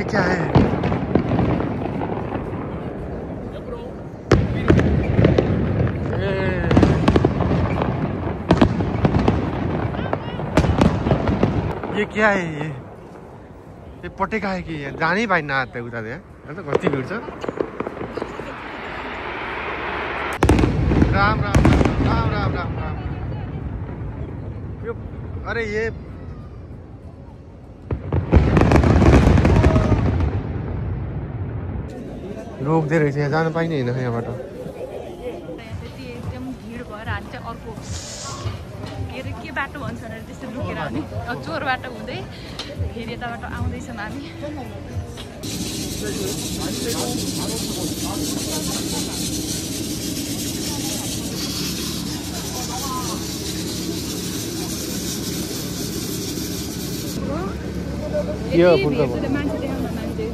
ये क्या है? ये क्या है? ये पटेका है कि जानै पाइन आते उता त्यहाँ हैन त कति भिड छ। राम राम राम राम राम राम। यो अरे ये रोक्दै रहेछ, यहाँ जान पाइने होइन यहाँबाट। एकदम भिड भएर हामी चाहिँ अर्को के बाटो भन्छ भनेर त्यस्तो लुकेर हामी चोर बाटो हुँदै फेरि यताबाट आउँदैछौँ हामी। यो फुलको मान्छे देखाउन मान्छे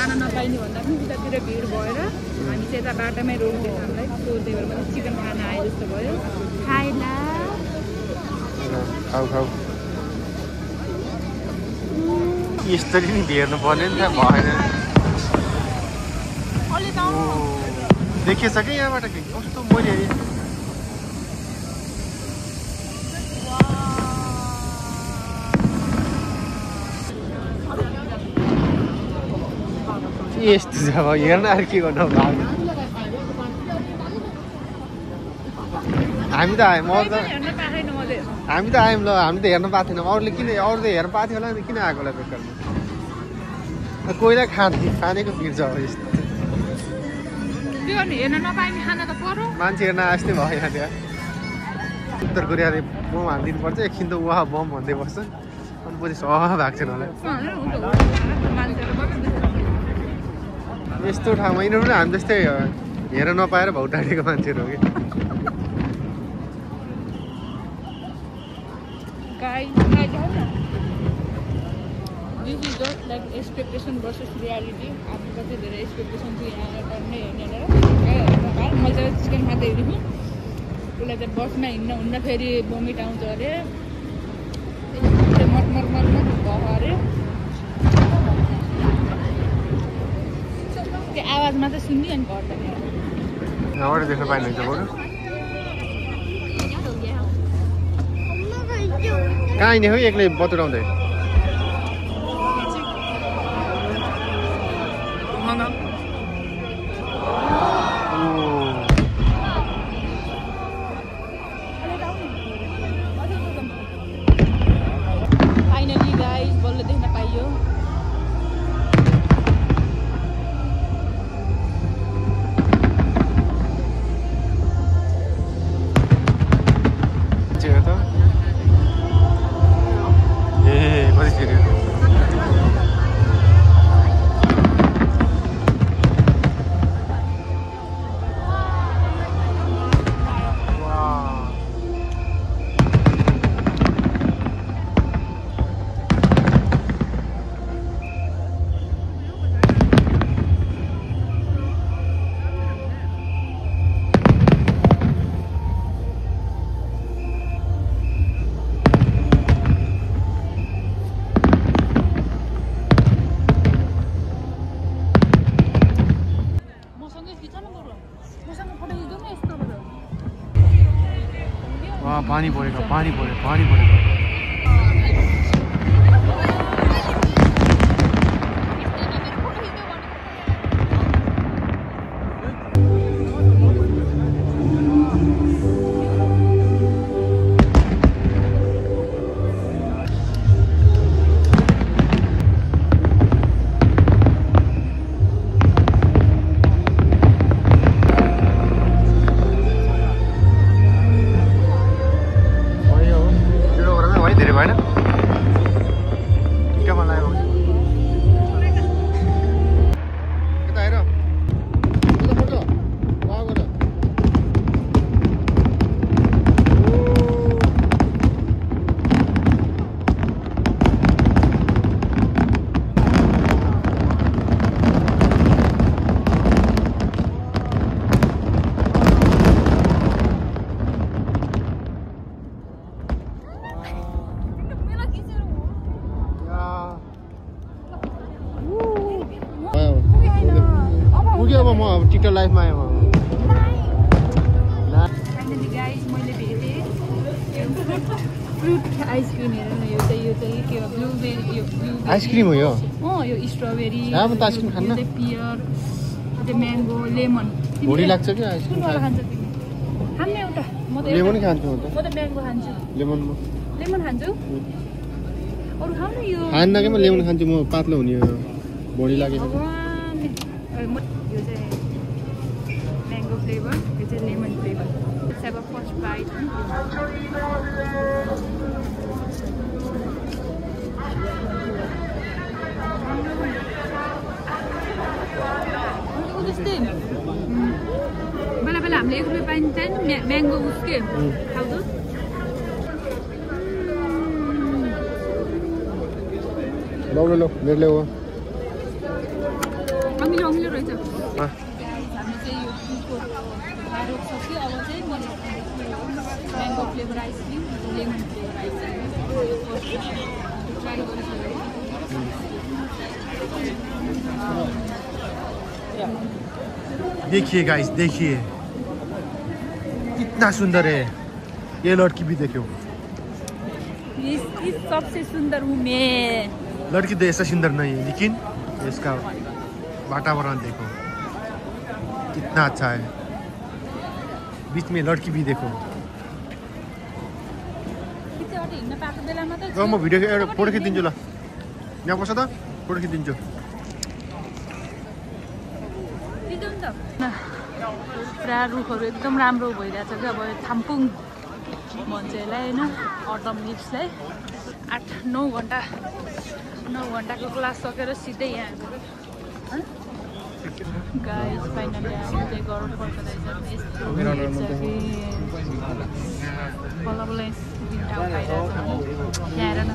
जान नपाइने भन्दा पनि उतातिर भिड भएर हामी चाहिँ यता बाटोमै रोक्दैछ हामीलाई। सोध्दै भएर पनि चिकन खान आए जस्तो भयो। खाइला खाऊ खाऊ। यसरी नि हेर्नु पर्ने नि त भएन। देखिएछ कि यहाँबाट कि कस्तो मैले यस्तो छ अब हेर्न अरू के गर्नु। हामी त आयौँ, हामी त आयौँ ल, हामी त हेर्न पाएको थिएनौँ। अरूले किन, अरू त हेर्न पाएको थियो होला नि, किन आएको होला बेकारमा। कोहीलाई खानेको भिड छ अब यस्तो। मान्छे हेर्न आएस्तै भयो यहाँ त्यहाँ। उत्तर कोरियाले बम हानिदिनुपर्छ, एकछिन त उहाँ बम भन्दै बस्छ, अनि पछि सह भएको छैन होला। यस्तो ठाउँमा यिनीहरू पनि हामी जस्तै हेर नपाएर भौटाडेको मान्छेहरू हो कि। This is just like expectation versus reality. हामी कति धेरै एक्सपेक्टेसन थियो यहाँ गर्ने हेर्नेर। मैले चाहिँ चिकन खाँदै हिँडेँ, उसलाई चाहिँ बसमा हिँड्न हुन्न, फेरि भोमिट आउँछ अरे, मर भयो अरे। त्यो आवाज मात्रै सुन्ने अनि घर जाने। यहाँबाट देख्न पाइनुहुन्छ बरु। कहाँ हिँड्ने हो एक्लै बतुराउँदै? फाइनली गाइस बल्ल देख्न पाइयो। पानी परेको, पानी परेको, पानी परेको। कि अब म टिकटक लाइफमा आएँ फाइनली गाइस मैले भेटेँ फ्रुट आइसक्रिम हेर न यो चाहिँ के हो ब्लुबेरी यो ब्लुबेरी आइसक्रिम हो यो यो स्ट्रबेरी म त आइसक्रिम खान्न यो पियर यो चाहिँ म्याङ्गो लेमन भोलि लाग्छ कि आइसक्रिम खान्छ तिमी खान्न एउटा म त लेमन खान्छु म त म्याङ्गो खान्छु लेमन खान्छु अरू खाऊ न यो खान्न कि म लेमन खान्छु म पातलो हुने भोलि लाग्यो यो चाहिँ म्याङ्गो फ्लेभर यो चाहिँ लेमन फ्लेभर अब फर्स्ट बाइट जस्तै बेला बेला हामीले 1 रुपियाँ पाइन्छ नि म्याङ्गो उसके खाउँदो लो मेरो ल्याऊ अमिलो रहेछ mango flavour ice cream lemon flavour ice cream देखिए गाइस देखिए कितना सुंदर है ये लड़की भी देखो इस सबसे सुंदर हूँ मैं लड़की तो ऐसा सुंदर नहीं है लेकिन इसका वातावरण देखो कितना अच्छा है बीच में लड़की भी देखो म भिडियो एउटा फोटो खिचिदिन्छु ल यहाँ बस्छ त फोटो खिचिदिन्छु पुरा रुखहरू एकदम राम्रो भइरहेछ क्या अब थाम्पुङ भन्छ यसलाई होइन अटम लिप्सलाई 8-9 घन्टाको क्लास सकेर सिधै यहाँ गाइस फाइनली हामी चाहिँ घर फर्कँदैछ यस्तो बल्ल ठाउँ खाइरहेछ यहाँ हेर न